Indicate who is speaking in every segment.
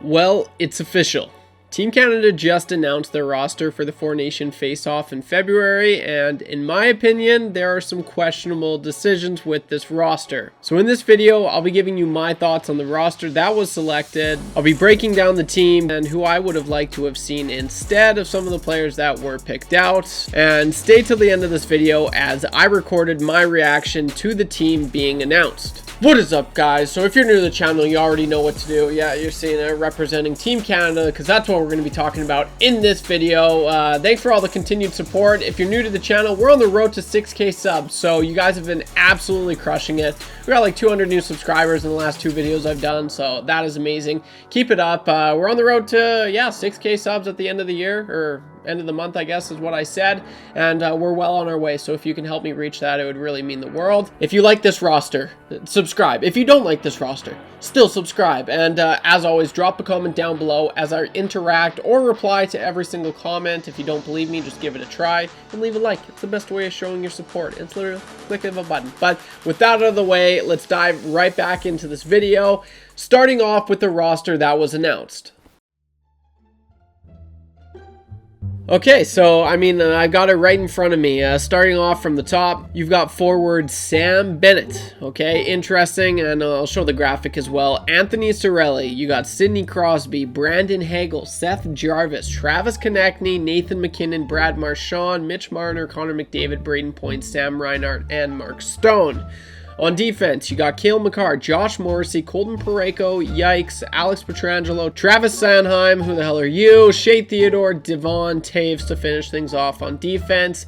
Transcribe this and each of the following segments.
Speaker 1: Well, it's official. Team Canada just announced their roster for the Four Nation Face-Off in February, and in my opinion, there are some questionable decisions with this roster. So in this video, I'll be giving you my thoughts on the roster that was selected. I'll be breaking down the team and who I would have liked to have seen instead of some of the players that were picked out. And stay till the end of this video as I recorded my reaction to the team being announced. What is up, guys? So if you're new to the channel, you already know what to do. Yeah, you're seeing it representing Team Canada because that's what we're going to be talking about in this video. Thanks for all the continued support. If you're new to the channel, we're on the road to 6K subs, so you guys have been absolutely crushing it. We got like 200 new subscribers in the last 2 videos I've done, so that is amazing. Keep it up. We're on the road to, yeah, 6K subs at the end of the year, or end of the month, I guess is what I said, and we're well on our way. So if you can help me reach that, it would really mean the world. If you like this roster, subscribe. If you don't like this roster, still subscribe. And as always, drop a comment down below as I interact or reply to every single comment. If you don't believe me, just give it a try and leave a like. It's the best way of showing your support. It's literally a click of a button. But with that out of the way, let's dive right back into this video, starting off with the roster that was announced. Okay, so, I mean, I've got it right in front of me. Starting off from the top, you've got forward Sam Bennett. Okay, interesting, and I'll show the graphic as well. Anthony Cirelli, you got Sidney Crosby, Brandon Hagel, Seth Jarvis, Travis Konechny, Nathan MacKinnon, Brad Marchand, Mitch Marner, Connor McDavid, Braden Point, Sam Reinhart, and Mark Stone. On defense, you got Cale Makar, Josh Morrissey, Colton Parayko, Yikes, Alex Pietrangelo, Travis Sanheim, who the hell are you, Shea Theodore, Devon Taves to finish things off on defense.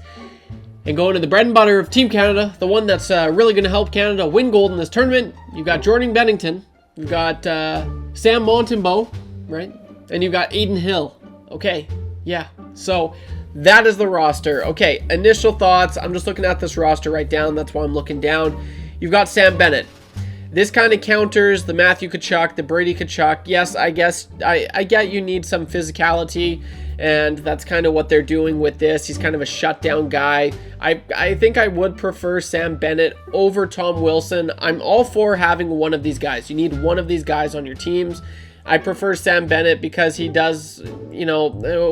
Speaker 1: And going to the bread and butter of Team Canada, the one that's really going to help Canada win gold in this tournament, you got Jordan Bennington, you've got Sam Montembeault, right? And you've got Aiden Hill. Okay, yeah, so that is the roster. Okay, initial thoughts. I'm just looking at this roster right down. That's why I'm looking down. You've got Sam Bennett. This kind of counters the Matthew Tkachuk, the Brady Tkachuk. Yes, I guess I get you need some physicality, and that's kind of what they're doing with this. He's kind of a shutdown guy. I think I would prefer Sam Bennett over Tom Wilson. I'm all for having one of these guys. You need one of these guys on your teams. I prefer Sam Bennett because he does, you know,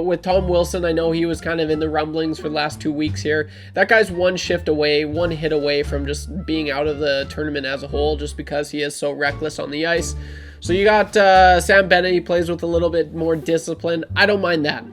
Speaker 1: with Tom Wilson, I know he was kind of in the rumblings for the last 2 weeks here. That guy's one shift away, one hit away from just being out of the tournament as a whole, just because he is so reckless on the ice. So you got Sam Bennett, he plays with a little bit more discipline. I don't mind that.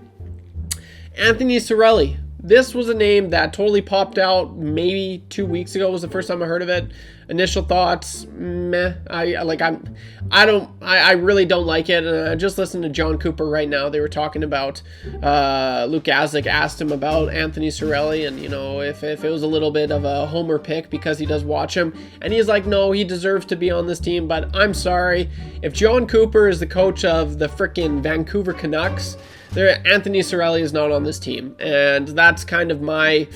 Speaker 1: Anthony Cirelli. This was a name that totally popped out maybe 2 weeks ago was the first time I heard of it. Initial thoughts, meh. I really don't like it. And I just listened to John Cooper right now. They were talking about Luke Gazdic asked him about Anthony Cirelli, and you know if it was a little bit of a homer pick because he does watch him, and he's like, no, he deserves to be on this team. But I'm sorry, if John Cooper is the coach of the frickin' Vancouver Canucks, Anthony Cirelli is not on this team, and that's kind of my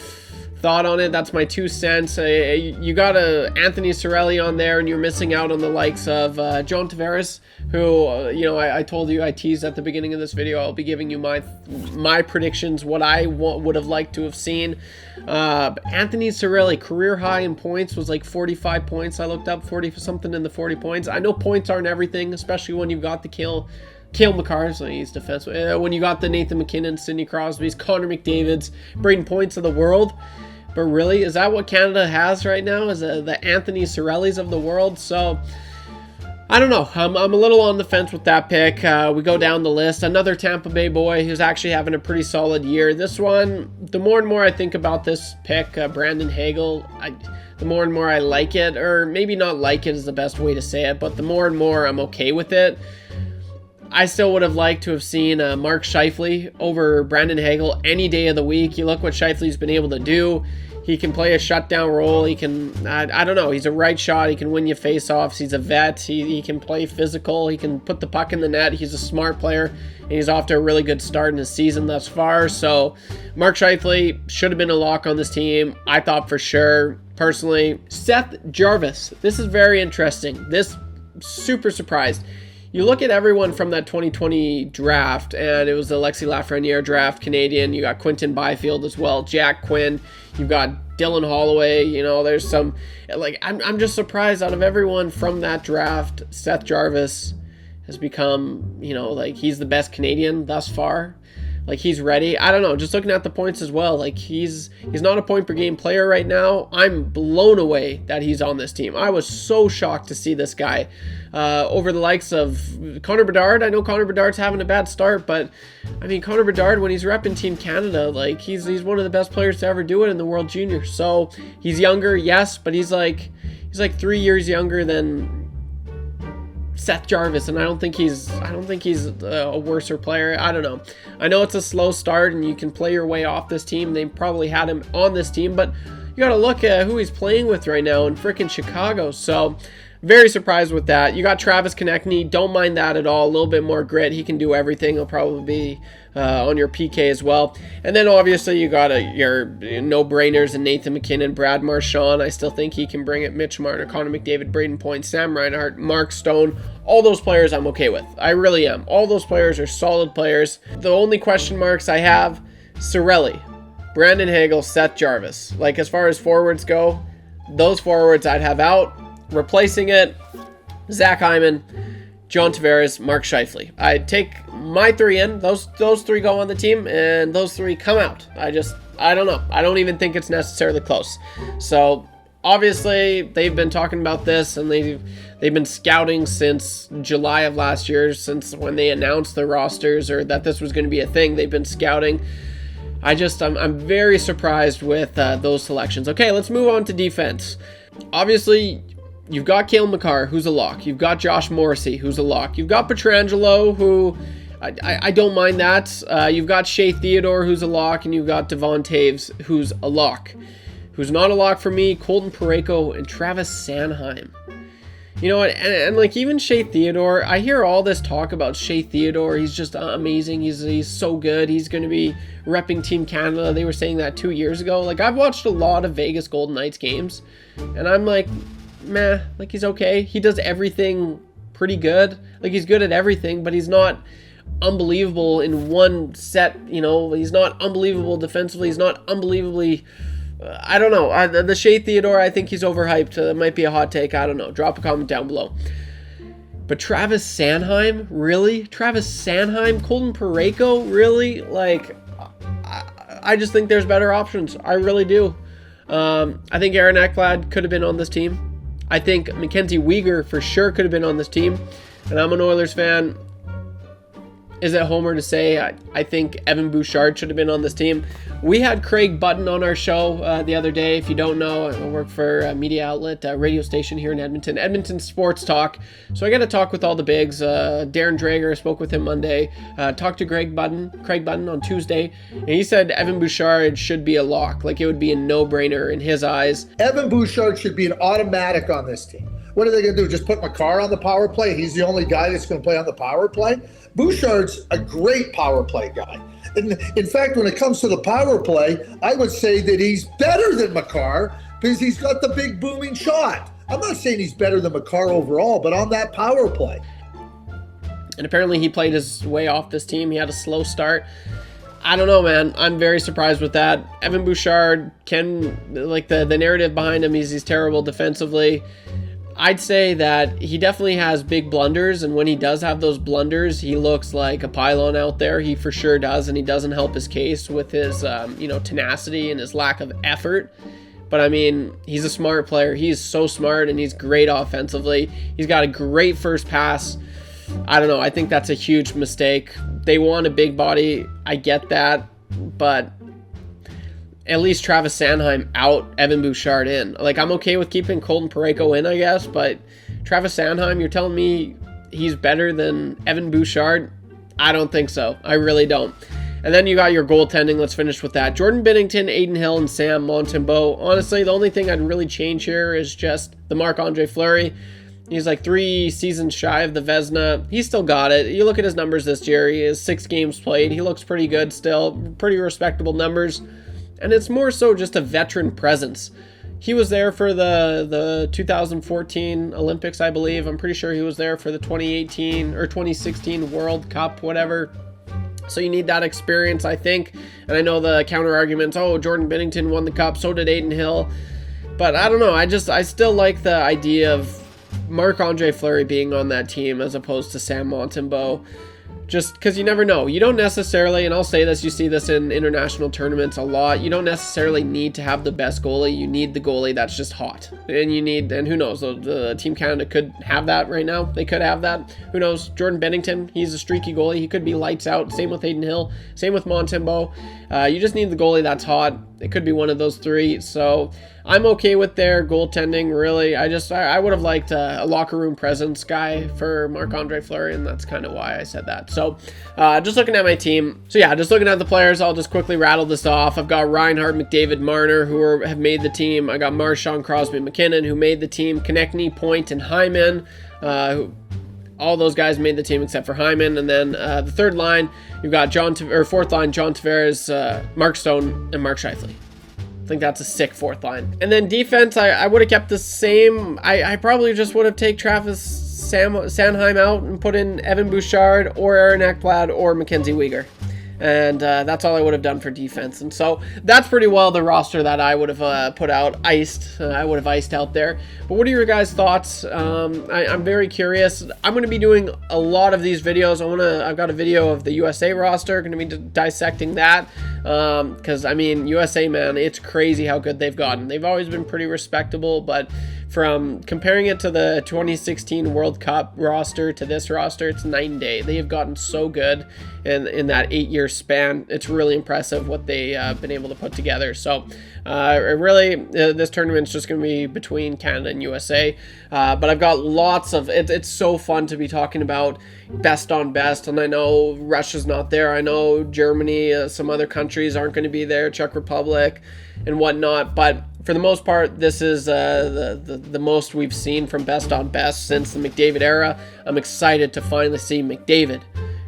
Speaker 1: thought on it. That's my 2 cents. You got Anthony Cirelli on there, and you're missing out on the likes of John Tavares, who you know I told you, I teased at the beginning of this video. I'll be giving you my predictions, what I would have liked to have seen. Anthony Cirelli, career high in points was like 45 points. I looked up 40 something in the 40 points. I know points aren't everything, especially when you've got the Cale Makar, so he's defensive. When you got the Nathan MacKinnon, Sidney Crosby's, Connor McDavid's, Braden Points of the world. But really, is that what Canada has right now? Is the Anthony Cirellis of the world? So, I don't know. I'm a little on the fence with that pick. We go down the list. Another Tampa Bay boy who's actually having a pretty solid year. This one, the more and more I think about this pick, Brandon Hagel, the more and more I like it. Or maybe not like it is the best way to say it, but the more and more I'm okay with it. I still would have liked to have seen Mark Scheifele over Brandon Hagel any day of the week. You look what Scheifele's been able to do. He can play a shutdown role. He can, I don't know, he's a right shot. He can win you faceoffs. He's a vet. He can play physical. He can put the puck in the net. He's a smart player, and he's off to a really good start in his season thus far. So Mark Scheifele should have been a lock on this team. I thought for sure, personally. Seth Jarvis. This is very interesting. This, super surprised. You look at everyone from that 2020 draft, and it was the Alexis Lafreniere draft, Canadian. You got Quinton Byfield as well, Jack Quinn. You've got Dylan Holloway. You know, there's some, like, I'm just surprised out of everyone from that draft, Seth Jarvis has become, like he's the best Canadian thus far. Like he's ready. I don't know. Just looking at the points as well. Like he's not a point per game player right now. I'm blown away that he's on this team. I was so shocked to see this guy over the likes of Connor Bedard. I know Connor Bedard's having a bad start, but I mean Connor Bedard when he's repping Team Canada, like he's one of the best players to ever do it in the World Junior. So he's younger, yes, but he's like 3 years younger than Seth Jarvis, and I don't think he's a worser player. I don't know. I know it's a slow start and you can play your way off this team. They probably had him on this team, but you got to look at who he's playing with right now in frickin' Chicago. So very surprised with that. You got Travis Konechny. Don't mind that at all. A little bit more grit. He can do everything. He'll probably be on your PK as well. And then obviously you got your no-brainers and Nathan McKinnon, Brad Marchand. I still think he can bring it. Mitch Marner, Connor McDavid, Braden Point, Sam Reinhart, Mark Stone. All those players I'm okay with. I really am. All those players are solid players. The only question marks I have, Cirelli, Brandon Hagel, Seth Jarvis. Like as far as forwards go, those forwards I'd have out. Replacing it, Zach Hyman, John Tavares, Mark Scheifele. I'd take my three in. Those three go on the team, and those three come out. I don't know. I don't even think it's necessarily close. So obviously they've been talking about this, and they've been scouting since July of last year, since when they announced the rosters or that this was going to be a thing. They've been scouting. I'm very surprised with those selections. Okay, let's move on to defense. Obviously, you've got Cale Makar, who's a lock. You've got Josh Morrissey, who's a lock. You've got Pietrangelo, who I don't mind that. You've got Shea Theodore, who's a lock, and you've got Devon Taves, who's a lock. Who's not a lock for me, Colton Parayko and Travis Sanheim. You know what, and like even Shea Theodore, I hear all this talk about Shea Theodore. He's just amazing. He's so good. He's going to be repping Team Canada. They were saying that 2 years ago. Like I've watched a lot of Vegas Golden Knights games, and I'm like, meh, like he's okay. He does everything pretty good. Like he's good at everything, but he's not unbelievable in one set. He's not unbelievable defensively. He's not unbelievably. I don't know. The Shea Theodore, I think he's overhyped. It might be a hot take. I don't know. Drop a comment down below. But Travis Sanheim, really? Travis Sanheim, Colton Parayko, really? Like, I just think there's better options. I really do. I think Aaron Ekblad could have been on this team. I think Mackenzie Weegar for sure could have been on this team. And I'm an Oilers fan. Is it homer to say I think Evan Bouchard should have been on this team? We had Craig Button on our show the other day. If you don't know, I work for a media outlet, a radio station here in Edmonton Sports Talk. So I got to talk with all the bigs. Darren Drager, I spoke with him Monday. Talked to Craig Button on Tuesday. And he said Evan Bouchard should be a lock. Like it would be a no-brainer in his eyes.
Speaker 2: Evan Bouchard should be an automatic on this team. What are they going to do? Just put Makar on the power play? He's the only guy that's going to play on the power play? Bouchard's a great power play guy. In fact, when it comes to the power play, I would say that he's better than Makar because he's got the big booming shot. I'm not saying he's better than Makar overall, but on that power play.
Speaker 1: And apparently he played his way off this team. He had a slow start. I don't know, man. I'm very surprised with that. Evan Bouchard the narrative behind him, he's terrible defensively. I'd say that he definitely has big blunders, and when he does have those blunders, he looks like a pylon out there. He for sure does, and he doesn't help his case with his, tenacity and his lack of effort. But I mean, he's a smart player. He's so smart, and he's great offensively. He's got a great first pass. I don't know. I think that's a huge mistake. They want a big body. I get that, but at least Travis Sanheim out, Evan Bouchard in. Like, I'm okay with keeping Colton Parayko in, I guess, but Travis Sanheim, you're telling me he's better than Evan Bouchard? I don't think so. I really don't. And then you got your goaltending. Let's finish with that. Jordan Binnington, Aiden Hill, and Sam Montembeault. Honestly, the only thing I'd really change here is just the Marc-Andre Fleury. He's like 3 seasons shy of the Vezina. He's still got it. You look at his numbers this year. He has 6 games played. He looks pretty good still. Pretty respectable numbers. And it's more so just a veteran presence. He was there for the 2014 Olympics, I believe. I'm pretty sure he was there for the 2018 or 2016 World Cup, whatever. So you need that experience, I think. And I know the counter arguments, Jordan Binnington won the cup, so did Aiden Hill. But I don't know. I still like the idea of Marc-Andre Fleury being on that team as opposed to Sam Montembeault. Just because you never know. You don't necessarily, and I'll say this, you see this in international tournaments a lot, you don't necessarily need to have the best goalie. You need the goalie that's just hot. And who knows, the Team Canada could have that right now. They could have that. Who knows? Jordan Bennington, he's a streaky goalie. He could be lights out. Same with Hayden Hill. Same with Montembeault. You just need the goalie that's hot. It could be one of those three. So I'm okay with their goaltending, really. I would have liked a locker room presence guy for Marc-Andre Fleury, and that's kind of why I said that. So just looking at my team. So yeah, just looking at the players, I'll just quickly rattle this off. I've got Reinhart, McDavid, Marner, who have made the team. I got Marchand, Crosby, McKinnon, who made the team. Konechny, Point, and Hyman, all those guys made the team except for Hyman. And then the third line, you've got fourth line, John Tavares, Mark Stone, and Mark Scheifele. I think that's a sick fourth line. And then defense, I would have kept the same. I probably just would have taken Travis Sanheim out and put in Evan Bouchard or Aaron Ekblad or Mackenzie Weegar. And that's all I would have done for defense. And so that's pretty well the roster that I would have put out, I would have iced out there. But what are your guys' thoughts? I'm very curious. I'm going to be doing a lot of these videos. I've got a video of the USA roster. Going to be dissecting that. Because, I mean, USA, man, it's crazy how good they've gotten. They've always been pretty respectable, but from comparing it to the 2016 World Cup roster to this roster, it's night and day. They have gotten so good in that 8-year span. It's really impressive what they been able to put together. So really, this tournament's just going to be between Canada and USA. But I've got lots of it's so fun to be talking about best on best. And I know Russia's not there. I know Germany, some other countries aren't going to be there, Czech Republic and whatnot. But for the most part, this is the most we've seen from best on best since the McDavid era. I'm excited to finally see McDavid,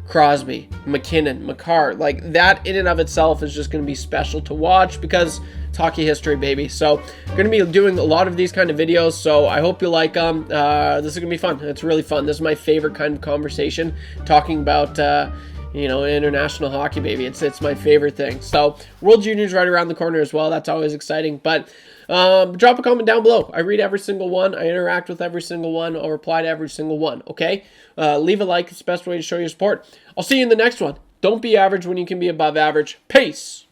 Speaker 1: Crosby, McKinnon, Makar. Like, that in and of itself is just going to be special to watch because it's hockey history, baby. So I'm going to be doing a lot of these kind of videos, so I hope you like them. This is going to be fun. It's really fun. This is my favorite kind of conversation, talking about international hockey, baby. It's my favorite thing. So World Juniors right around the corner as well. That's always exciting. But drop a comment down below. I read every single one. I interact with every single one. I'll reply to every single one. Okay? Leave a like. It's the best way to show your support. I'll see you in the next one. Don't be average when you can be above average. Peace.